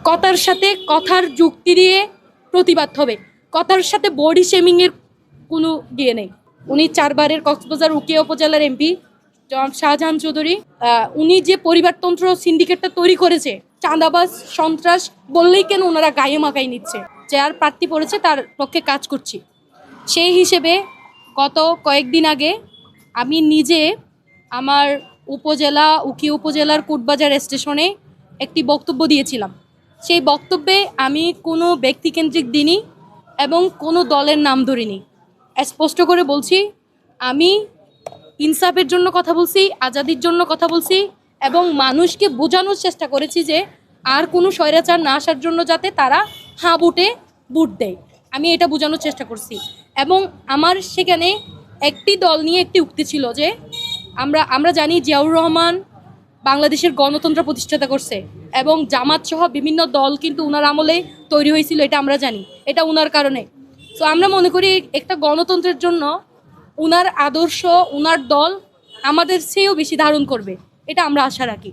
কথার সাথে কথার যুক্তি দিয়ে প্রতিবাদ হবে। কথার সাথে বডি শেমিংয়ের কোনো দিয়ে নেই। উনি 4 বারের কক্সবাজার উকিয়া উপজেলার এমপি শাহজাহান চৌধুরী। উনি যে পরিবারতন্ত্র সিন্ডিকেটটা তৈরি করেছে, চাঁদাবাজ সন্ত্রাস বললেই কেন ওনারা গায়ে মাখাই নিচ্ছে। যার প্রার্থী পড়েছে তার পক্ষে কাজ করছি। সেই হিসেবে গত কয়েকদিন আগে আমি নিজে আমার উকিয়া উপজেলার কোটবাজার স্টেশনে একটি বক্তব্য দিয়েছিলাম। সেই বক্তব্যে আমি কোনো ব্যক্তিকেন্দ্রিক দিনই এবং কোনো দলের নাম ধরিনি। স্পষ্ট করে বলছি, আমি ইনসাফের জন্য কথা বলছি, আজাদির জন্য কথা বলছি এবং মানুষকে বোঝানোর চেষ্টা করেছি যে আর কোনো স্বৈরাচার না আসার জন্য যাতে তারা হাঁ বুটে বুট দেয়। আমি এটা বোঝানোর চেষ্টা করছি এবং আমার সেখানে একটি দল নিয়ে একটি উক্তি ছিল যে আমরা জানি জিয়াউর রহমান বাংলাদেশের গণতন্ত্র প্রতিষ্ঠাতা করছে এবং জামাত সহ বিভিন্ন দল কিন্তু উনার আমলে তৈরি হয়েছিল, এটা আমরা জানি, এটা উনার কারণে। তো আমরা মনে করি একটা গণতন্ত্রের জন্য উনার আদর্শ, উনার দল আমাদের চেয়েও বেশি ধারণ করবে, এটা আমরা আশা রাখি।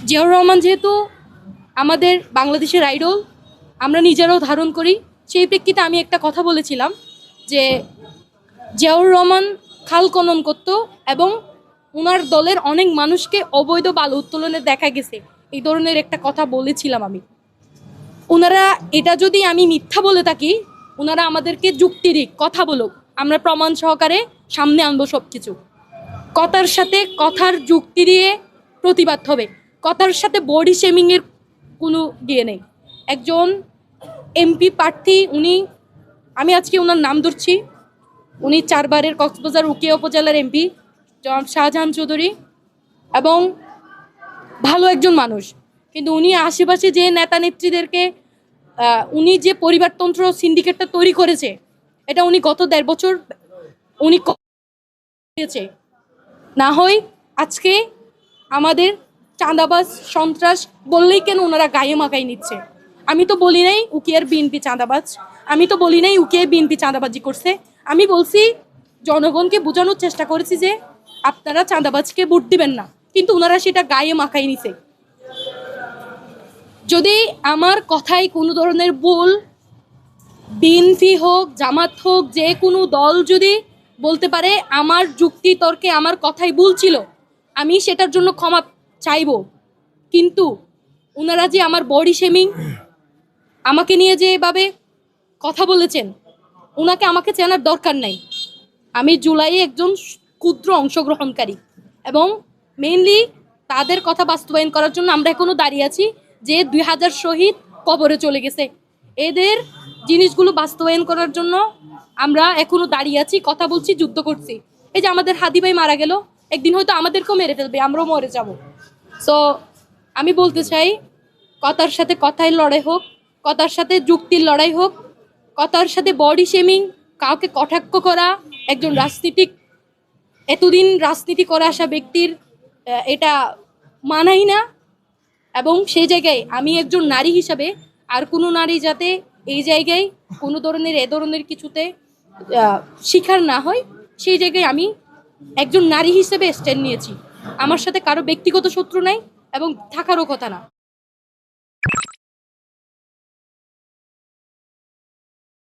জিয়াউর রহমান যেহেতু আমাদের বাংলাদেশের আইডল, আমরা নিজেরাও ধারণ করি। সেই প্রেক্ষিতে আমি একটা কথা বলেছিলাম যে জিয়াউর রহমান খাল খনন করতো এবং উনার দলের অনেক মানুষকে অবৈধ বালু উত্তোলনে দেখা গেছে, এই ধরনের একটা কথা বলেছিলাম আমি। ওনারা এটা যদি আমি মিথ্যা বলে থাকি, ওনারা আমাদেরকে যুক্তি দিক, কথা বলুক, আমরা প্রমাণ সহকারে সামনে আনবো সব কিছু। কথার সাথে কথার যুক্তি দিয়ে প্রতিবাদ হবে। কথার সাথে বডি শেমিংয়ের কোনো দিয়ে নেই। একজন এমপি প্রার্থী, আমি আজকে ওনার নাম ধরছি, উনি 4 বারের কক্সবাজার উকিয়া উপজেলার এমপি শাহজাহান চৌধুরী এবং ভালো একজন মানুষ। কিন্তু উনি আশেপাশে যে নেতা নেত্রীদেরকে উনি যে পরিবারতন্ত্র সিন্ডিকেটটা তৈরি করেছে, এটা উনি গত 1.5 বছর উনি করেছে। না হয় আজকে আমাদের চাঁদাবাজ সন্ত্রাস বললেই কেন ওনারা গায়ে মাখাই নিচ্ছে। আমি তো বলি নাই উকিয়ার বিএনপি চাঁদাবাজ, আমি তো বলি নাই উকিয়ার বিএনপি চাঁদাবাজি করছে। আমি বলছি, জনগণকে বোঝানোর চেষ্টা করেছি যে আপনারা চাঁদাবাজকে ভোট দিবেন না, কিন্তু ওনারা সেটা গায়ে মাখাই নিছে। যদি আমার কথায় কোনো ধরনের ভুল, বিএনপি হোক জামাত হোক যে কোনো দল যদি বলতে পারে আমার যুক্তি তর্কে আমার কথাই ভুল ছিল, আমি সেটার জন্য ক্ষমা চাইব। কিন্তু ওনারা যে আমার বডি শেমিং, আমাকে নিয়ে যে এভাবে কথা বলেছেন, ওনাকে আমাকে চেনার দরকার নাই। আমি জুলাইয়ে একজন ক্ষুদ্র অংশগ্রহণকারী এবং মেইনলি তাদের কথা বাস্তবায়ন করার জন্য আমরা এখনো দাঁড়িয়ে আছি। যে 2000 শহীদ কবরে চলে গেছে, এদের জিনিসগুলো বাস্তবায়ন করার জন্য আমরা এখনো দাঁড়িয়ে আছি, কথা বলছি, যুদ্ধ করছি। এই যে আমাদের হাদি ভাই মারা গেল, একদিন হয়তো আমাদেরকেও মেরে ফেলবে, আমরাও মরে যাব। সো আমি বলতে চাই, কথার সাথে কথাই লড়াই হোক, কথার সাথে যুক্তির লড়াই হোক। কথার সাথে বডি শেমিং, কাউকে কটাক্ষ করা একজন রাজনীতিক, এতদিন রাজনীতি করে আসা ব্যক্তির এটা মানাই না। এবং সেই জায়গায় আমি একজন নারী হিসাবে আর কোনো নারী যাতে এই জায়গায় কোনো ধরনের এ ধরনের কিছুতে শিকার না হয়, সেই জায়গায় আমি একজন নারী হিসেবে স্ট্যান্ড নিয়েছি। আমার সাথে কারো ব্যক্তিগত শত্রু নাই এবং থাকারও কথা না।